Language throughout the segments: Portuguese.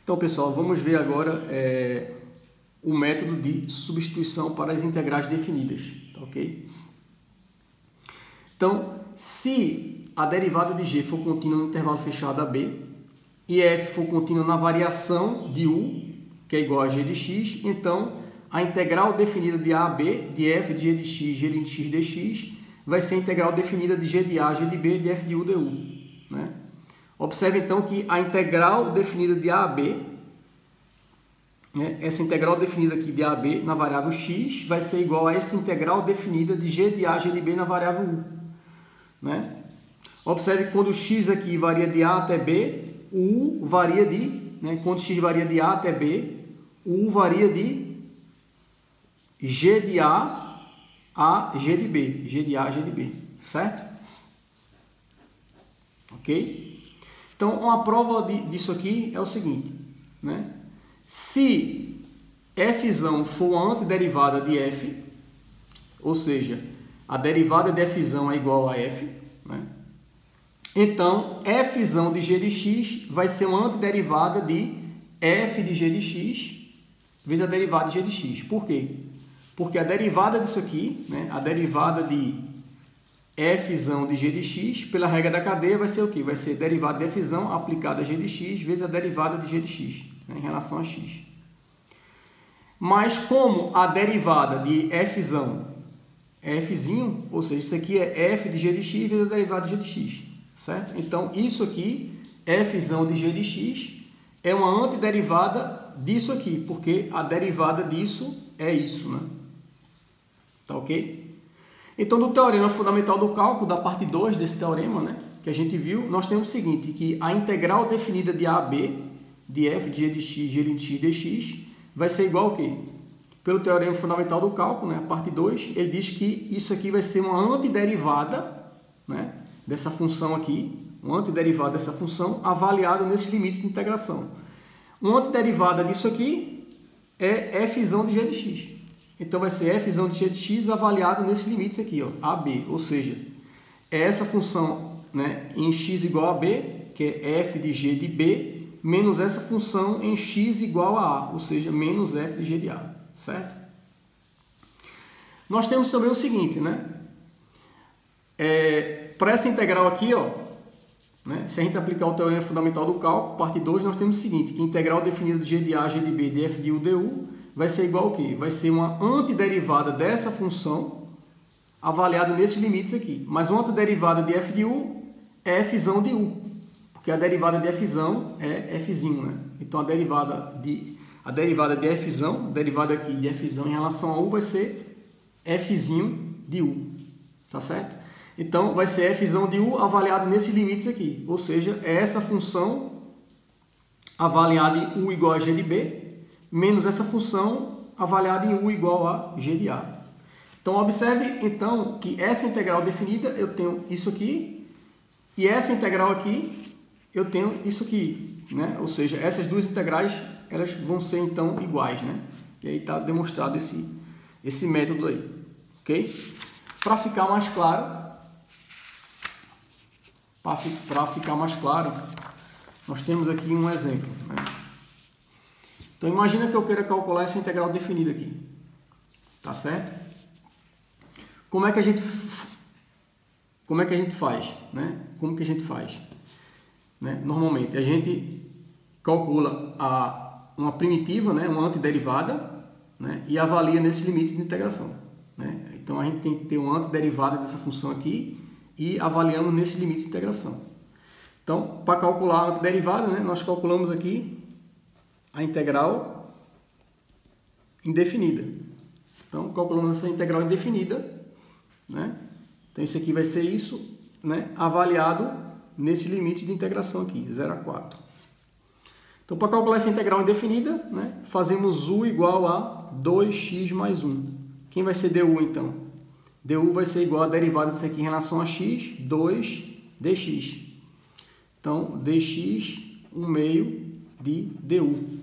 Então, pessoal, vamos ver agora o método de substituição para as integrais definidas, tá, ok? Então, se a derivada de g for contínua no intervalo fechado AB e f for contínua na variação de u, que é igual a g de x, então a integral definida de a a b, de f de g de x, g de x dx, vai ser a integral definida de g de a, g de b, de f de u, du. Né? Observe então que a integral definida de a b, né, essa integral definida aqui de a b na variável x, vai ser igual a essa integral definida de g de a, g de b na variável u. Né? Observe que quando o x aqui varia de a até b, o u varia de, né, quando x varia de a até b, o u varia de g de a g de b, g de a, g de b, certo? Ok? Então, uma prova disso aqui é o seguinte, né? Se f for uma antiderivada de f, ou seja, a derivada de f é igual a f, né? Então, f de g de x vai ser uma antiderivada de f de g de x vezes a derivada de g de x. Por quê? Porque a derivada disso aqui, né, a derivada de f de g de x, pela regra da cadeia, vai ser o quê? Vai ser derivada de f aplicada a g de x vezes a derivada de g de x, né, em relação a x. Mas como a derivada de f é f', ou seja, isso aqui é f de g de x vezes a derivada de g de x, certo? Então, isso aqui, f de g de x, é uma antiderivada disso aqui, porque a derivada disso é isso, né? Tá ok? Então, do teorema fundamental do cálculo, da parte 2 desse teorema, né, que a gente viu, nós temos o seguinte, que a integral definida de a a b, de f de g de x, g de x dx, vai ser igual ao quê? Pelo teorema fundamental do cálculo, né, a parte 2, ele diz que isso aqui vai ser uma antiderivada, né, dessa função aqui, uma antiderivada dessa função, avaliado nesses limites de integração. Uma antiderivada disso aqui é f de g de x. Então, vai ser f de g de x avaliado nesses limites aqui, ó, a, b. Ou seja, é essa função, né, em x igual a b, que é f de g de b, menos essa função em x igual a, ou seja, menos f de g de a. Certo? Nós temos também o seguinte, né? Para essa integral aqui, ó, né, se a gente aplicar o teorema fundamental do cálculo, parte 2, nós temos o seguinte, que a integral definida de g de a, g de b, de f de u, du, vai ser igual ao quê? Vai ser uma antiderivada dessa função avaliada nesses limites aqui. Mas uma antiderivada de f de u é f de u, porque a derivada de f é f', né? Então, a derivada de f, derivada aqui de f em relação a u, vai ser f de u, tá certo? Então, vai ser f de u avaliado nesses limites aqui, ou seja, é essa função avaliada em u igual a g de b, menos essa função avaliada em u igual a g de a. Então, observe, então, que essa integral definida, eu tenho isso aqui, e essa integral aqui, eu tenho isso aqui, né? Ou seja, essas duas integrais, elas vão ser, então, iguais, né? E aí está demonstrado esse método aí, ok? Para ficar mais claro, nós temos aqui um exemplo, né? Então, imagina que eu queira calcular essa integral definida aqui. Tá certo? Como é que a gente faz? Né? Como que a gente faz? Né? Normalmente, a gente calcula uma primitiva, né? Uma antiderivada, né? E avalia nesses limites de integração. Né? Então, a gente tem que ter uma antiderivada dessa função aqui e avaliamos nesses limites de integração. Então, para calcular a antiderivada, né? Nós calculamos aqui a integral indefinida. Então, calculamos essa integral indefinida, né? Então, isso aqui vai ser isso, né? Avaliado nesse limite de integração aqui, 0 a 4. Então, para calcular essa integral indefinida, né? Fazemos u igual a 2x mais 1. Quem vai ser du, então? Du vai ser igual a derivada disso aqui em relação a x, 2 dx. Então, dx, 1 meio de du.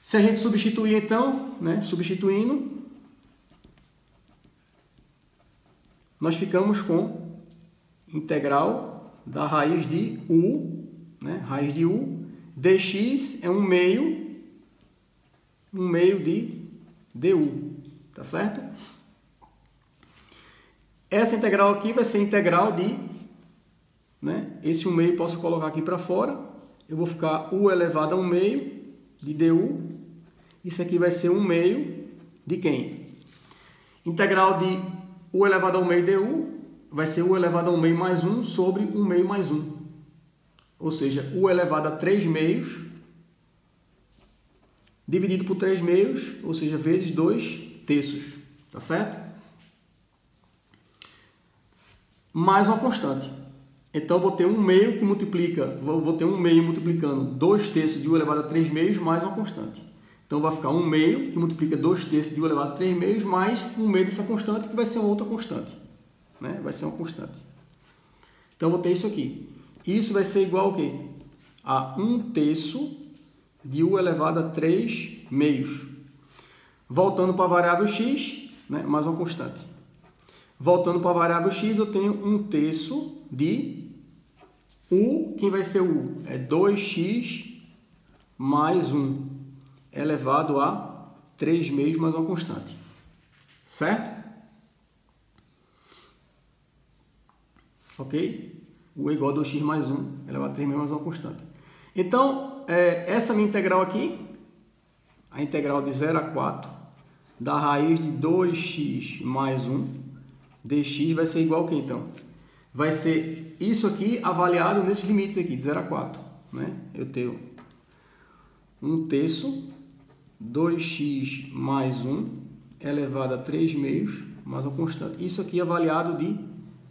Se a gente substituir, então, né, substituindo, nós ficamos com integral da raiz de u, né, raiz de u dx é 1/2 de du, tá certo? Essa integral aqui vai ser integral de, né? Esse 1/2 posso colocar aqui para fora, eu vou ficar u elevado a 1/2 de du, isso aqui vai ser 1/2 de quem? Integral de u elevado a 1/2 du vai ser u elevado a 1/2 mais 1 sobre 1/2 mais 1. Ou seja, u elevado a 3/2 dividido por 3/2, ou seja, vezes 2/3, tá certo? Mais uma constante. Então, eu vou ter 1/2 que multiplica, vou ter 1/2 multiplicando 2/3 de u elevado a 3/2 mais uma constante. Então, vai ficar 1/2 que multiplica 2/3 de u elevado a 3/2 mais 1/2 dessa constante, que vai ser outra constante. Né? Vai ser uma constante. Então, eu vou ter isso aqui. Isso vai ser igual ao quê? A 1/3 de u elevado a 3/2. Voltando para a variável x, né? Mais uma constante. Voltando para a variável x, eu tenho 1/3 de u. Quem vai ser u? É 2x mais 1 elevado a 3/2 mais uma constante. Certo? Ok? U é igual a 2x mais 1 elevado a 3/2 mais uma constante. Então, essa minha integral aqui, a integral de 0 a 4 da raiz de 2x mais 1 dx vai ser igual a quê, então? Vai ser isso aqui avaliado nesses limites aqui, de 0 a 4. Né? Eu tenho 1/3, 2x mais 1 elevado a 3/2 mais uma constante. Isso aqui avaliado de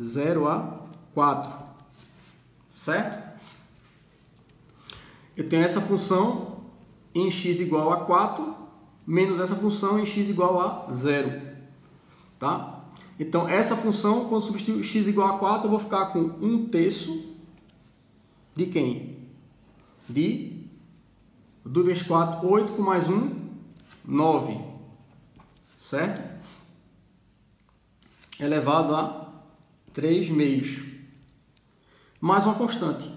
0 a 4. Certo? Eu tenho essa função em x igual a 4, menos essa função em x igual a 0. Tá? Então, essa função, quando substituir x igual a 4, eu vou ficar com 1/3 de quem? De 2 vezes 4, 8, com mais 1, 9. Certo? Elevado a 3/2. Mais uma constante.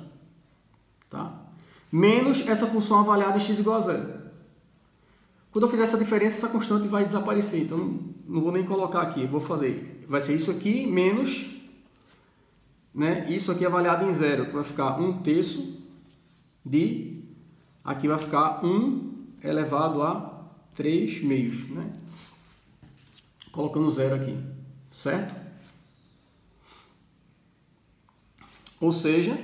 Tá? Menos essa função avaliada em x igual a 0. Quando eu fizer essa diferença, essa constante vai desaparecer. Então, não vou nem colocar aqui. Vou fazer. Vai ser isso aqui menos, né? Isso aqui avaliado em 0. Que vai ficar 1/3 de... Aqui vai ficar 1 elevado a 3/2. Né? Colocando 0 aqui. Certo? Ou seja,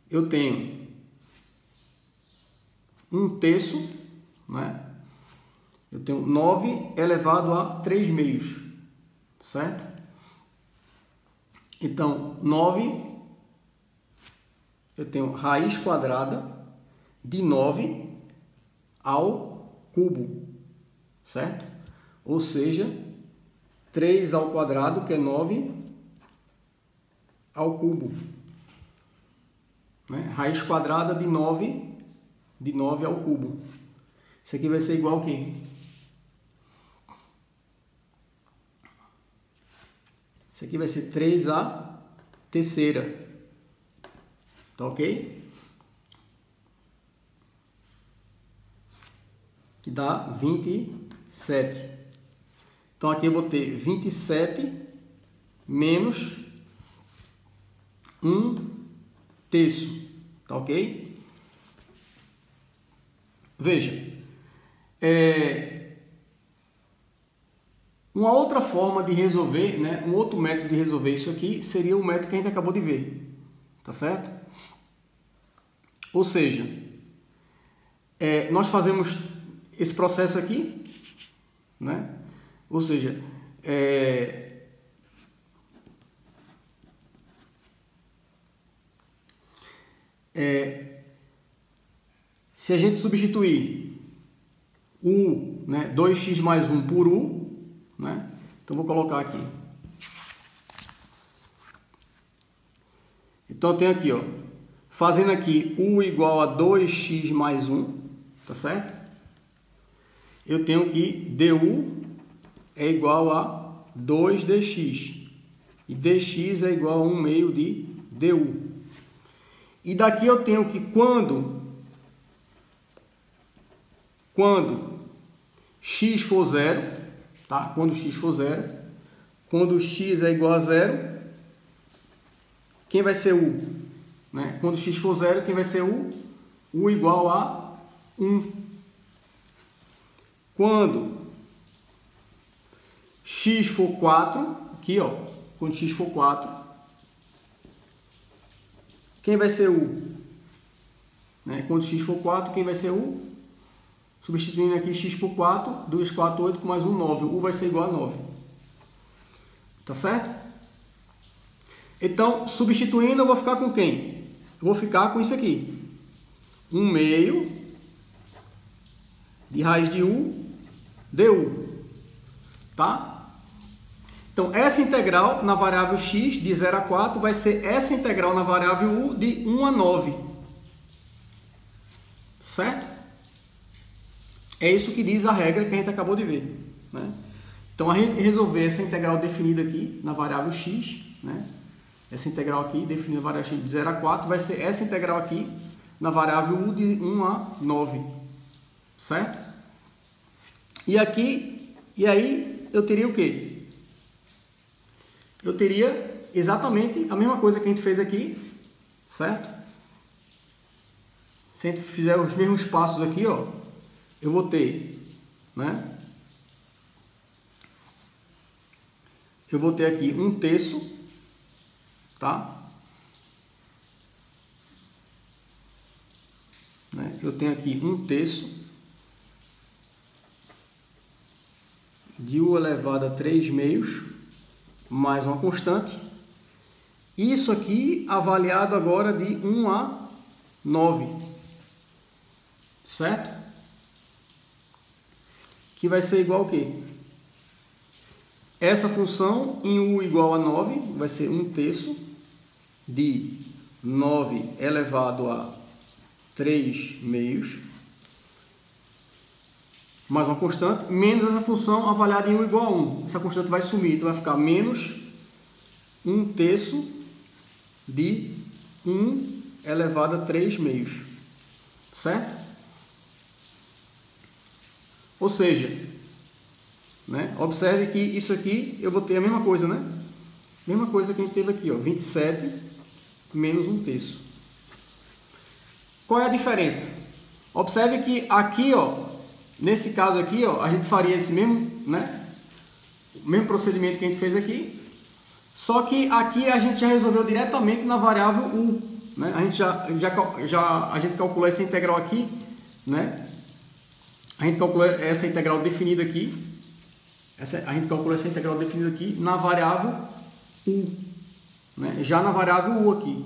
eu tenho 1/3, né? Eu tenho 9 elevado a 3/2, certo? Então, 9, eu tenho raiz quadrada de 9 ao cubo, certo? Ou seja, 3 ao quadrado, que é 9 ao cubo. Né? Raiz quadrada de 9 ao cubo. Isso aqui vai ser igual a quê? Isso aqui vai ser 3 terceira. Tá ok? Que dá 27. Então aqui eu vou ter 27 menos 1/3. Tá ok? Veja, uma outra forma de resolver, né, um outro método de resolver isso aqui seria o método que a gente acabou de ver, tá certo? Ou seja, nós fazemos esse processo aqui, né? Ou seja, se a gente substituir u, né, 2x mais 1 por u, né? Então, vou colocar aqui. Então, eu tenho aqui, ó, fazendo aqui u igual a 2x mais 1, tá certo? Eu tenho que du é igual a 2dx. E dx é igual a 1/2 de du. E daqui eu tenho que quando x for zero, tá? Quando x for zero, quando x é igual a zero, quem vai ser u? Né? Quando x for zero, quem vai ser u? U igual a 1. Quando x for 4, aqui ó, quando x for 4, quem vai ser u? Né? Quando x for 4, quem vai ser u? Substituindo aqui x por 4, 2, 4, 8, com mais 1, 9. U vai ser igual a 9. Tá certo? Então, substituindo, eu vou ficar com quem? Eu vou ficar com isso aqui. 1 meio de raiz de u du. Tá? Então, essa integral na variável x de 0 a 4 vai ser essa integral na variável u de 1 a 9. Certo? É isso que diz a regra que a gente acabou de ver. Né? Então, a gente resolver essa integral definida aqui na variável x, né? Essa integral aqui, definida na variável x de 0 a 4, vai ser essa integral aqui na variável u de 1 a 9. Certo? E aqui, e aí eu teria o quê? Eu teria exatamente a mesma coisa que a gente fez aqui, certo? Se a gente fizer os mesmos passos aqui, ó, eu vou ter, né? Eu vou ter aqui 1/3, tá? Né? Eu tenho aqui 1/3 de u elevado a 3 meios, mais uma constante. Isso aqui avaliado agora de 1 a 9, certo? Que vai ser igual ao quê? Essa função em u igual a 9 vai ser 1/3 de 9 elevado a 3 meios, mais uma constante, menos essa função avaliada em u igual a 1. Essa constante vai sumir, então vai ficar menos 1/3 de 1 elevado a 3 meios. Certo? Ou seja, né, observe que isso aqui eu vou ter a mesma coisa, né? Mesma coisa que a gente teve aqui, ó, 27 menos 1/3. Qual é a diferença? Observe que aqui, ó, nesse caso aqui, ó, a gente faria esse mesmo, né? O mesmo procedimento que a gente fez aqui, só que aqui a gente já resolveu diretamente na variável u, né? A gente a gente calculou essa integral aqui, né? A gente calculou essa integral definida aqui. A gente calculou essa integral definida aqui na variável u, né? Já na variável u aqui.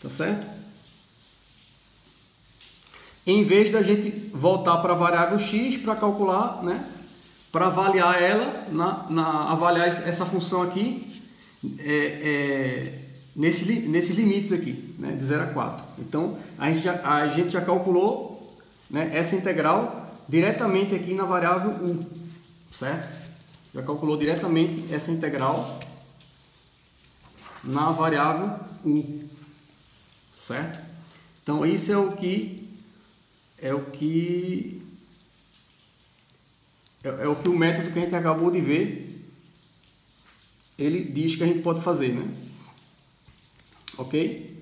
Tá certo? Em vez da gente voltar para a variável x para calcular, né? Para avaliar ela, avaliar essa função aqui nesses limites aqui, né? De 0 a 4. Então, a gente já calculou, né, essa integral diretamente aqui na variável u, certo? Já calculou diretamente essa integral na variável u, certo? Então, isso é o que o método que a gente acabou de ver, ele diz que a gente pode fazer, né? Ok?